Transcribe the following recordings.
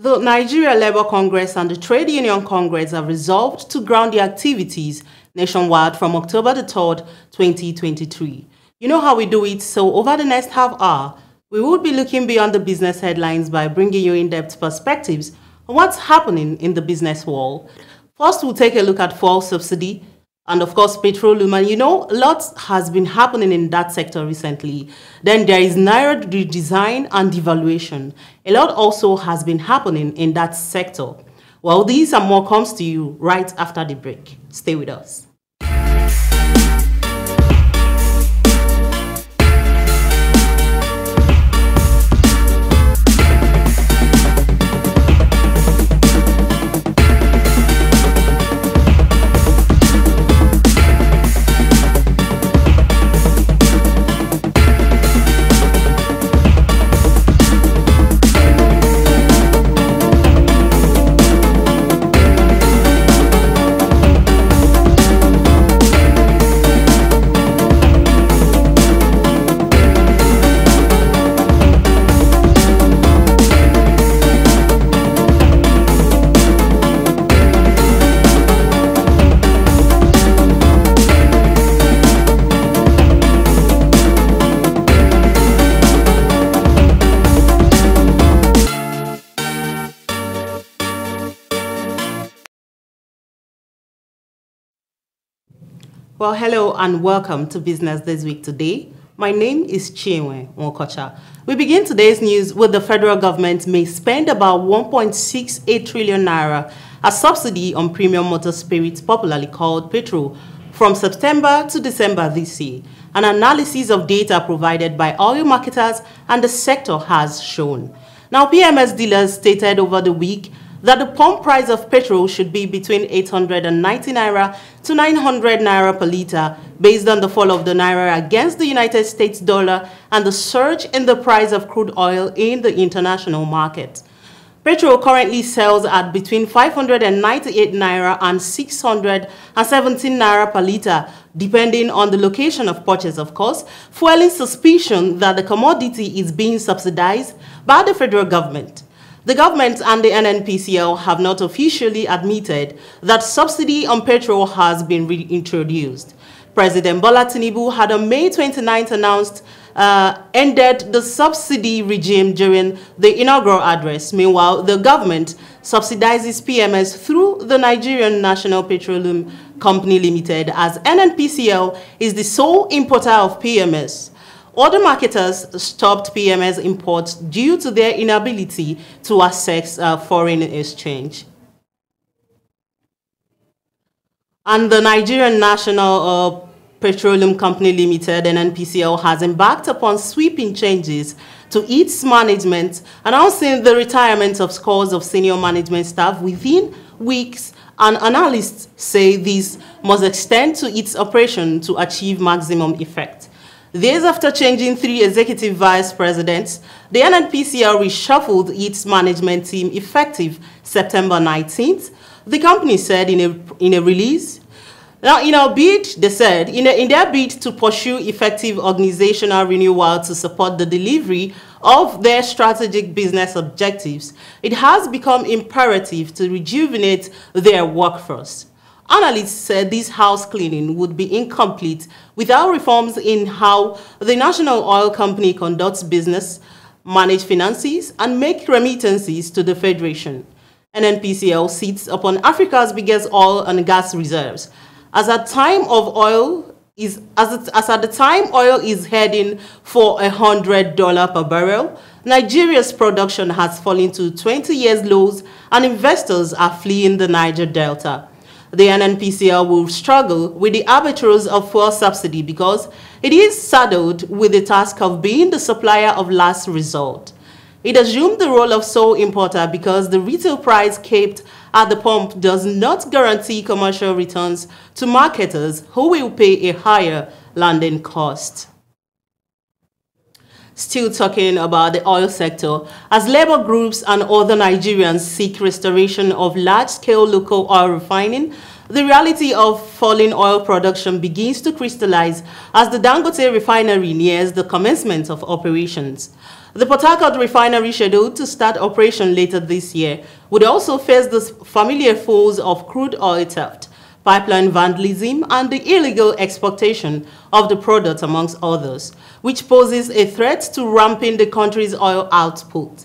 The Nigeria Labour Congress and the Trade Union Congress have resolved to ground their activities nationwide from October the 3rd, 2023. You know how we do it, so over the next half hour, we will be looking beyond the business headlines by bringing you in-depth perspectives on what's happening in the business world. First, we'll take a look at fuel subsidy and, of course, petroleum. And you know, a lot has been happening in that sector recently. Then there is Naira redesign and devaluation. A lot also has been happening in that sector. Well, these and more comes to you right after the break. Stay with us. Well, hello and welcome to Business This Week today. My name is Chinwe Nwokocha. We begin today's news with the federal government may spend about 1.68 trillion naira as subsidy on premium motor spirits, popularly called petrol, from September to December this year. An analysis of data provided by oil marketers and the sector has shown. Now, PMS dealers stated over the week that the pump price of petrol should be between 890 naira to 900 naira per litre based on the fall of the naira against the United States dollar and the surge in the price of crude oil in the international market. Petrol currently sells at between 598 naira and 617 naira per litre, depending on the location of purchase, of course, fueling suspicion that the commodity is being subsidized by the federal government. The government and the NNPCL have not officially admitted that subsidy on petrol has been reintroduced. President Bola Tinubu had on May 29th announced ended the subsidy regime during the inaugural address. Meanwhile, the government subsidizes PMS through the Nigerian National Petroleum Company Limited, as NNPCL is the sole importer of PMS. Other marketers stopped PMS imports due to their inability to access foreign exchange. And the Nigerian National Petroleum Company Limited, NNPCL, has embarked upon sweeping changes to its management, announcing the retirement of scores of senior management staff within weeks, and analysts say this must extend to its operation to achieve maximum effect. Days after changing 3 executive vice presidents, the NNPCL reshuffled its management team effective September 19th. The company said in a release. Now, in our bid, they said, in their bid to pursue effective organizational renewal to support the delivery of their strategic business objectives, it has become imperative to rejuvenate their workforce. Analysts said this house cleaning would be incomplete without reforms in how the national oil company conducts business, manage finances, and make remittances to the Federation. NNPCL sits upon Africa's biggest oil and gas reserves. As at the time oil is heading for $100 per barrel, Nigeria's production has fallen to 20 years lows, and investors are fleeing the Niger Delta. The NNPCL will struggle with the arbitrage of fuel subsidy because it is saddled with the task of being the supplier of last resort. It assumed the role of sole importer because the retail price kept at the pump does not guarantee commercial returns to marketers who will pay a higher landing cost. Still talking about the oil sector, as labor groups and other Nigerians seek restoration of large-scale local oil refining, The reality of falling oil production begins to crystallize as the Dangote refinery nears the commencement of operations. The Port Harcourt refinery, scheduled to start operation later this year, would also face the familiar foes of crude oil theft, pipeline vandalism, and the illegal exportation of the product, amongst others, which poses a threat to ramping the country's oil output.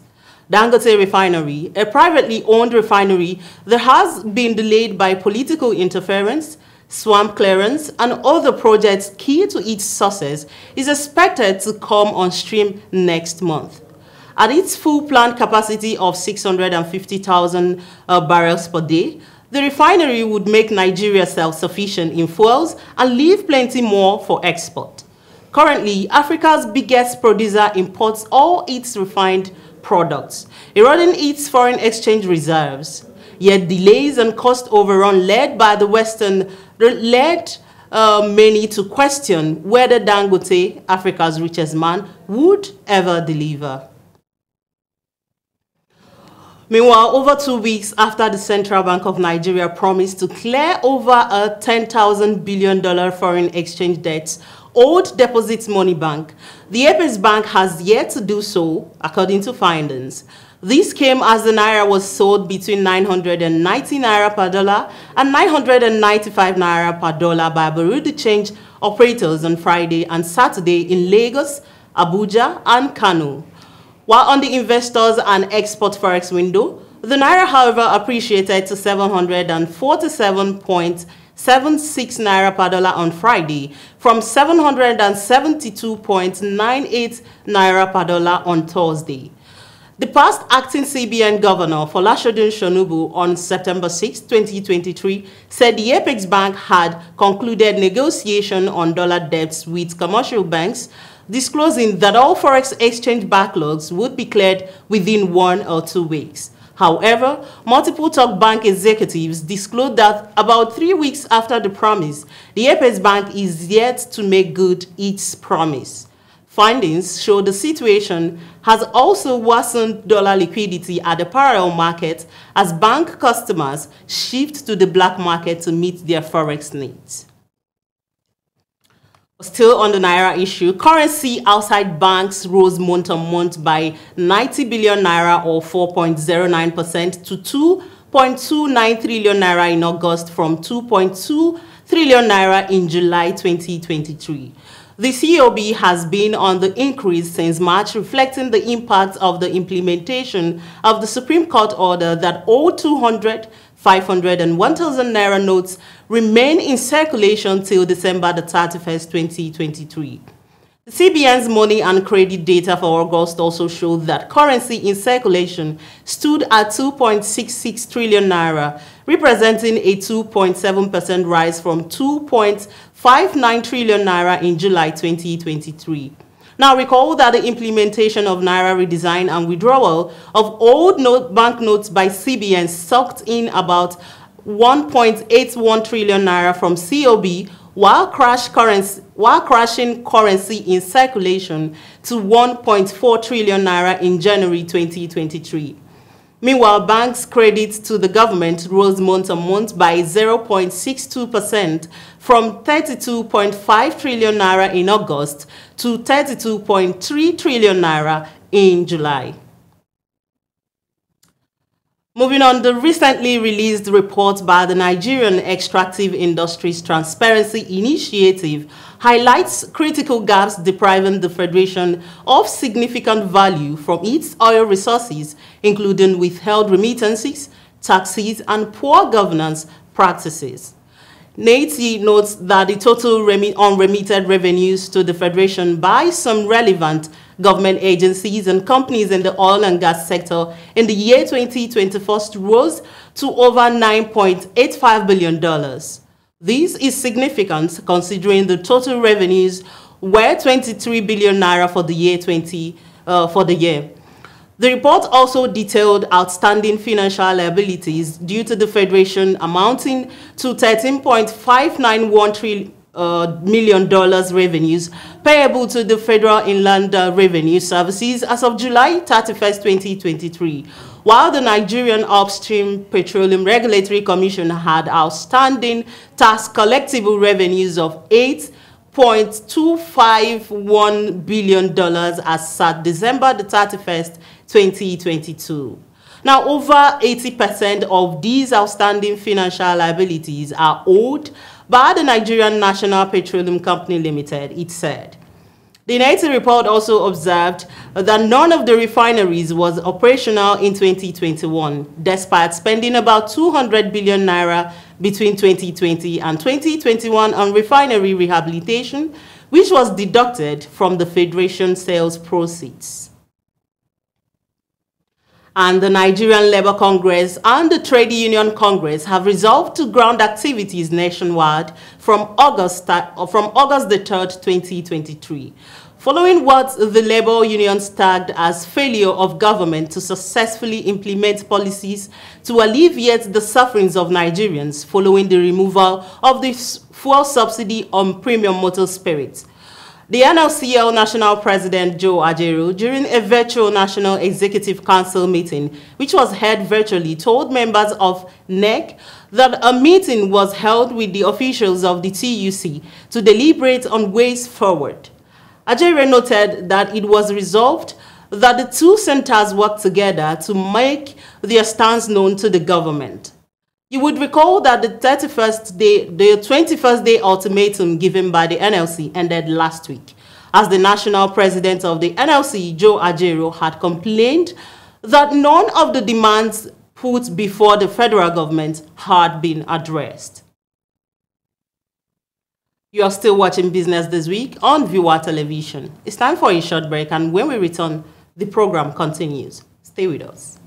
Dangote Refinery, a privately owned refinery that has been delayed by political interference, swamp clearance, and other projects key to its success, is expected to come on stream next month. At its full planned capacity of 650,000 barrels per day, the refinery would make Nigeria self-sufficient in fuels and leave plenty more for export. Currently, Africa's biggest producer imports all its refined products, eroding its foreign exchange reserves. Yet delays and cost overrun led by the Western led many to question whether Dangote, Africa's richest man, would ever deliver. Meanwhile, over 2 weeks after the Central Bank of Nigeria promised to clear over a $10,000 billion foreign exchange debt owed Deposit Money Bank, the Apex Bank has yet to do so, according to findings. This came as the naira was sold between 990 naira per dollar and 995 naira per dollar by Bureau de Change operators on Friday and Saturday in Lagos, Abuja, and Kano. While on the investors and export forex window, the naira, however, appreciated to 747.76 naira per dollar on Friday from 772.98 naira per dollar on Thursday. The past acting CBN governor, Folashodun Shonubu, on September 6, 2023, said the Apex Bank had concluded negotiation on dollar debts with commercial banks, disclosing that all forex exchange backlogs would be cleared within 1 or 2 weeks. However, multiple top bank executives disclosed that about 3 weeks after the promise, the Apex Bank is yet to make good its promise. Findings show the situation has also worsened dollar liquidity at the parallel market as bank customers shift to the black market to meet their forex needs. Still on the naira issue, currency outside banks rose month on month by 90 billion naira or 4.09% to 2.29 trillion naira in August from 2.2 trillion naira in July 2023. The COB has been on the increase since March, reflecting the impact of the implementation of the Supreme Court order that all 200, 500 and 1,000 naira notes remain in circulation till December the 31st, 2023. The CBN's money and credit data for August also showed that currency in circulation stood at 2.66 trillion naira, representing a 2.7% rise from 2.59 trillion naira in July 2023. Now recall that the implementation of naira redesign and withdrawal of old banknotes by CBN sucked in about 1.81 trillion naira from COB, while crashing currency in circulation to 1.4 trillion naira in January 2023. Meanwhile, banks' credits to the government rose month on month by 0.62% from 32.5 trillion naira in August to 32.3 trillion naira in July. Moving on, the recently released report by the Nigerian Extractive Industries Transparency Initiative highlights critical gaps depriving the Federation of significant value from its oil resources, including withheld remittances, taxes, and poor governance practices. NATI notes that the total unremitted revenues to the Federation by some relevant government agencies and companies in the oil and gas sector in the year 2024 rose to over $9.85 billion. This is significant considering the total revenues were 23 billion naira for the year The report also detailed outstanding financial liabilities due to the Federation amounting to 13.591 million revenues payable to the Federal Inland Revenue Services as of July 31st, 2023, while the Nigerian Upstream Petroleum Regulatory Commission had outstanding tax collectible revenues of $8.251 billion as at December the 31st, 2022. Now, over 80% of these outstanding financial liabilities are owed by the Nigerian National Petroleum Company Limited, it said. The NAT report also observed that none of the refineries was operational in 2021, despite spending about 200 billion naira between 2020 and 2021 on refinery rehabilitation, which was deducted from the Federation sales proceeds. And the Nigerian Labour Congress and the Trade Union Congress have resolved to ground activities nationwide from August the 3rd, 2023, following what the labor unions tagged as failure of government to successfully implement policies to alleviate the sufferings of Nigerians following the removal of the fuel subsidy on premium motor spirits. The NLCL National President Joe Ajaero, during a virtual National Executive Council meeting, which was held virtually, told members of NEC that a meeting was held with the officials of the TUC to deliberate on ways forward. Ajaero noted that it was resolved that the two centers work together to make their stance known to the government. You would recall that the 21st day ultimatum given by the NLC ended last week, as the national president of the NLC, Joe Ajaero, had complained that none of the demands put before the federal government had been addressed. You are still watching Business This Week on Viewer Television. It's time for a short break, and when we return, the program continues. Stay with us.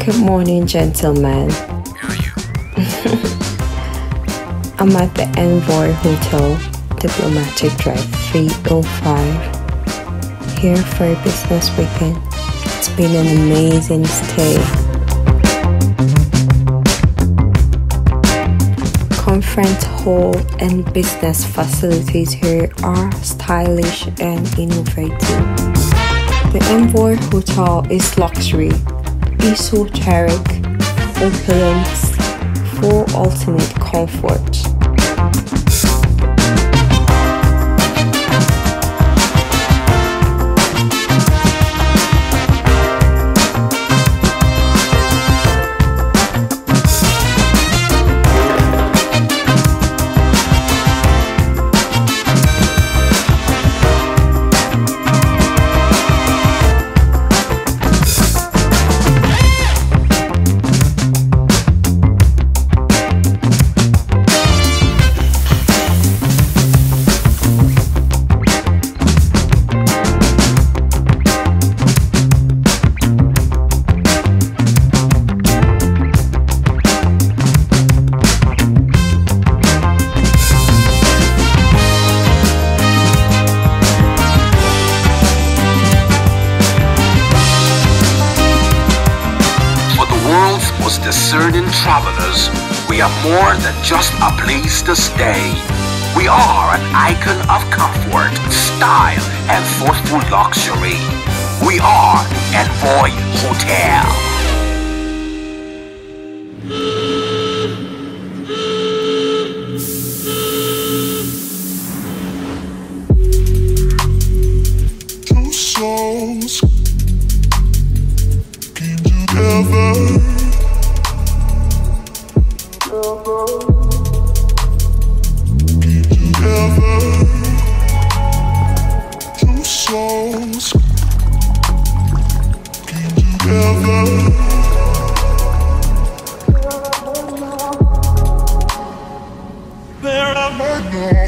Good morning, gentlemen. I'm at the Envoy Hotel, Diplomatic Drive 305, here for a business weekend. It's been an amazing stay. Conference hall and business facilities here are stylish and innovative. The Envoy Hotel is luxury, esoteric, opulence, for ultimate comfort. Discerning travelers, we are more than just a place to stay. We are an icon of comfort, style, and thoughtful luxury. We are Envoy Hotel. souls came together. Wherever now.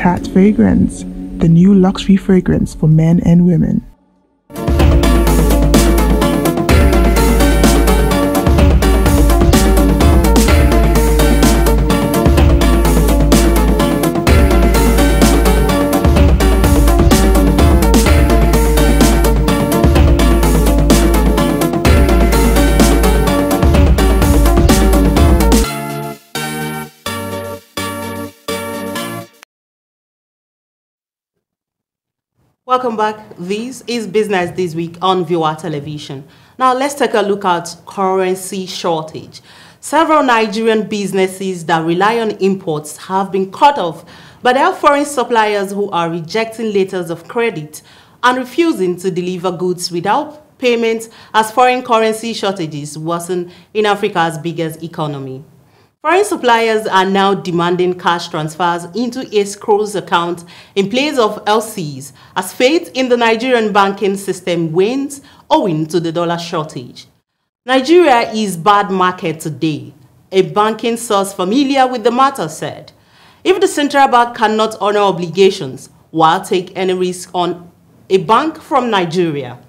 Tat Fragrance, the new luxury fragrance for men and women. Welcome back. This is Business This Week on Viewer Television. Now let's take a look at currency shortage. Several Nigerian businesses that rely on imports have been cut off by their foreign suppliers who are rejecting letters of credit and refusing to deliver goods without payment as foreign currency shortages worsen in Africa's biggest economy. Foreign suppliers are now demanding cash transfers into escrows account in place of LCs as faith in the Nigerian banking system wanes owing to the dollar shortage. Nigeria is bad market today, a banking source familiar with the matter said. If the central bank cannot honor obligations, why take any risk on a bank from Nigeria?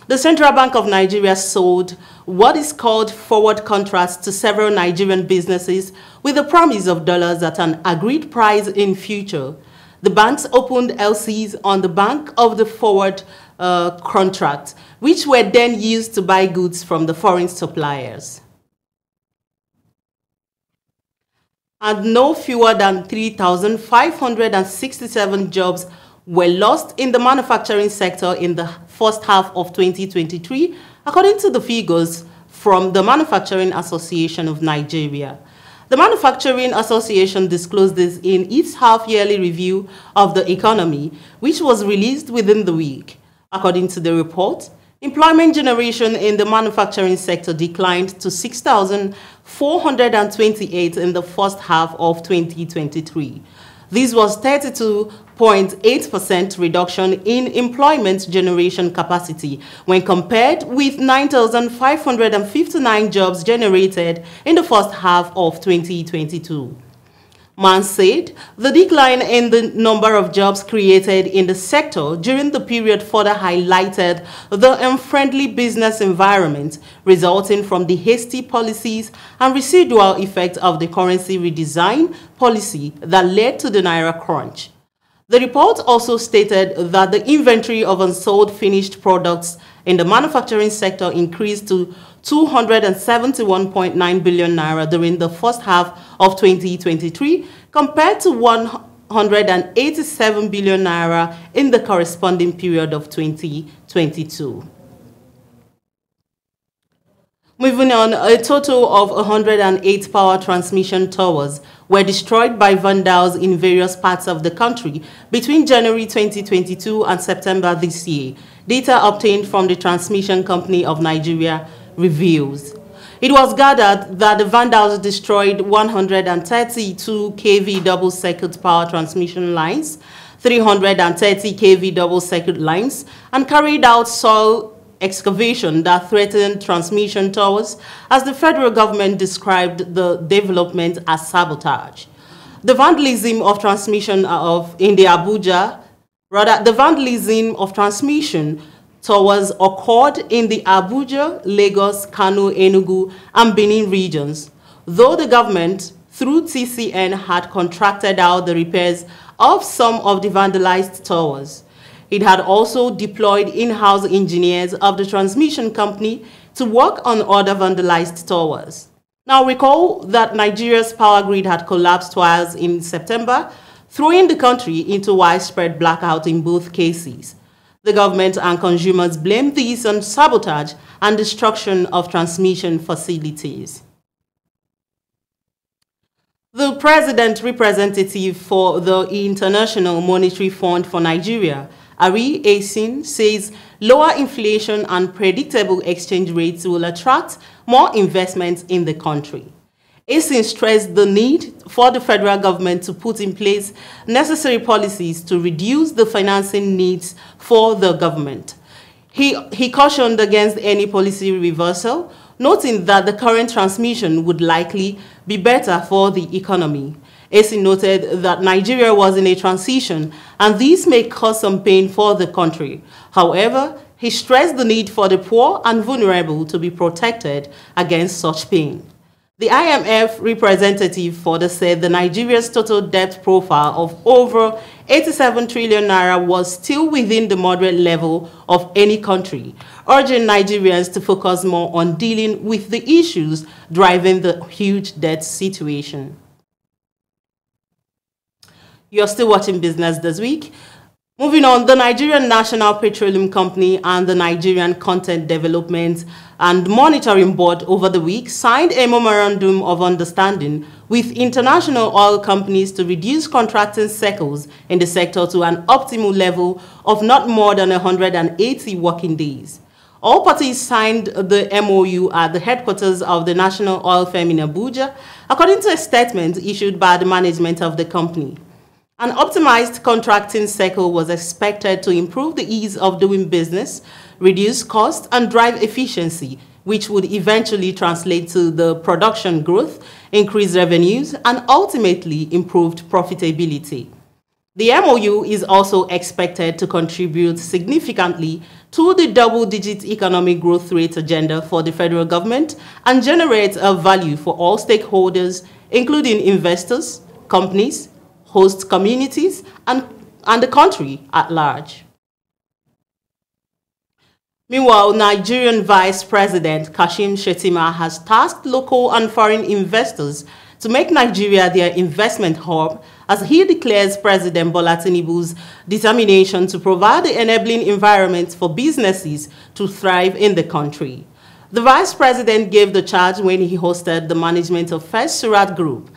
The Central Bank of Nigeria sold what is called forward contracts to several Nigerian businesses with the promise of dollars at an agreed price in future. The banks opened LCs on the back of the forward contract, which were then used to buy goods from the foreign suppliers. And no fewer than 3,567 jobs were lost in the manufacturing sector in the first half of 2023, according to the figures from the Manufacturing Association of Nigeria. The Manufacturing Association disclosed this in its half-yearly review of the economy, which was released within the week. According to the report, employment generation in the manufacturing sector declined to 6,428 in the first half of 2023. This was 32.8% reduction in employment generation capacity when compared with 9,559 jobs generated in the first half of 2022. Man said the decline in the number of jobs created in the sector during the period further highlighted the unfriendly business environment resulting from the hasty policies and residual effect of the currency redesign policy that led to the Naira crunch. The report also stated that the inventory of unsold finished products in the manufacturing sector increased to 271.9 billion naira during the first half of 2023 compared to 187 billion naira in the corresponding period of 2022. Moving on, a total of 108 power transmission towers were destroyed by vandals in various parts of the country between January 2022 and September this year. Data obtained from the Transmission Company of Nigeria reveals. It was gathered that the vandals destroyed 132 kV double-circuit power transmission lines, 330 kV double-circuit lines, and carried out soil excavation that threatened transmission towers, as the federal government described the development as sabotage. The vandalism of transmission transmission towers occurred in the Abuja, Lagos, Kano, Enugu, and Benin regions, though the government, through TCN, had contracted out the repairs of some of the vandalized towers. It had also deployed in-house engineers of the transmission company to work on other vandalized towers. Now recall that Nigeria's power grid had collapsed twice in September, throwing the country into widespread blackout in both cases. The government and consumers blame this on sabotage and destruction of transmission facilities. The president representative for the International Monetary Fund for Nigeria, Ari Asin, says lower inflation and predictable exchange rates will attract more investments in the country. Asin stressed the need for the federal government to put in place necessary policies to reduce the financing needs for the government. He cautioned against any policy reversal, noting that the current transmission would likely be better for the economy. Asin noted that Nigeria was in a transition and this may cause some pain for the country. However, he stressed the need for the poor and vulnerable to be protected against such pain. The IMF representative further said the Nigeria's total debt profile of over 87 trillion naira was still within the moderate level of any country, urging Nigerians to focus more on dealing with the issues driving the huge debt situation. You're still watching Business This Week. Moving on, the Nigerian National Petroleum Company and the Nigerian Content Development and Monitoring Board over the week signed a memorandum of understanding with international oil companies to reduce contracting cycles in the sector to an optimal level of not more than 180 working days. All parties signed the MOU at the headquarters of the National Oil Firm in Abuja, according to a statement issued by the management of the company. An optimized contracting cycle was expected to improve the ease of doing business, reduce costs, and drive efficiency, which would eventually translate to the production growth, increased revenues, and ultimately improved profitability. The MOU is also expected to contribute significantly to the double-digit economic growth rate agenda for the federal government and generate a value for all stakeholders, including investors, companies, host communities, and the country at large. Meanwhile, Nigerian Vice President Kashim Shettima has tasked local and foreign investors to make Nigeria their investment hub as he declares President Bola Tinubu's determination to provide the enabling environment for businesses to thrive in the country. The Vice President gave the charge when he hosted the management of First Surat Group,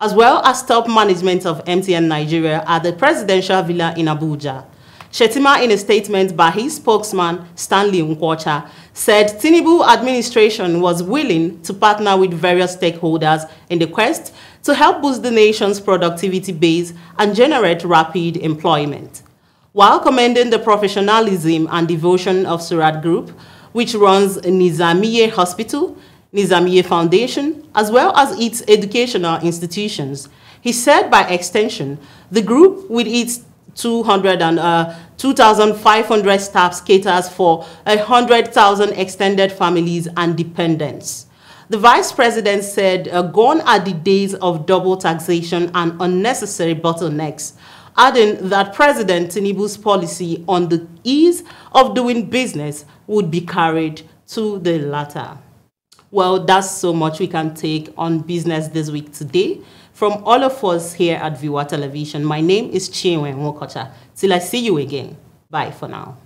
as well as top management of MTN Nigeria at the presidential villa in Abuja. Shettima, in a statement by his spokesman, Stanley Nkwocha, said Tinubu administration was willing to partner with various stakeholders in the quest to help boost the nation's productivity base and generate rapid employment. While commending the professionalism and devotion of Surat Group, which runs Nizamiye Hospital, Nizamiye Foundation, as well as its educational institutions. He said by extension, the group with its 2,500 staff caters for 100,000 extended families and dependents. The Vice President said gone are the days of double taxation and unnecessary bottlenecks, adding that President Tinubu's policy on the ease of doing business would be carried to the latter. Well, that's so much we can take on Business This Week today. From all of us here at Viwa Television, my name is Chinwe Nwokocha. Till I see you again. Bye for now.